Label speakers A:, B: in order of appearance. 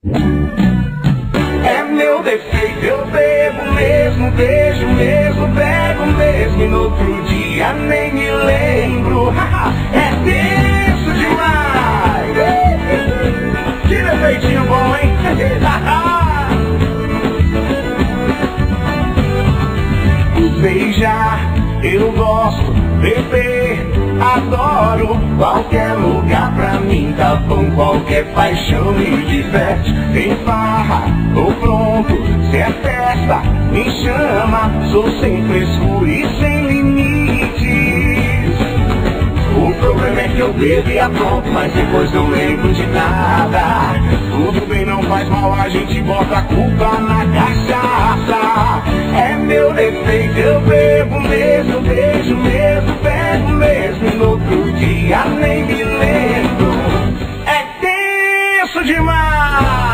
A: É meu defeito, eu bebo mesmo, vejo mesmo, pego mesmo e no outro dia nem me lembro. É tenso demais. Que defeitinho bom, hein? Beijar, eu gosto, beber, adoro. Qualquer lugar pra mim tá bom, qualquer paixão me diverte. Tem farra, tô pronto, se é festa, me chama. Sou sem frescura e sem limites. O problema é que eu bebo e apronto, mas depois não lembro de nada. Tudo bem, não faz mal, a gente bota a culpa na cachaça. É meu defeito, eu bebo mesmo, beijo mesmo, pego mesmo e no outro dia nem me lembro. É tenso demais.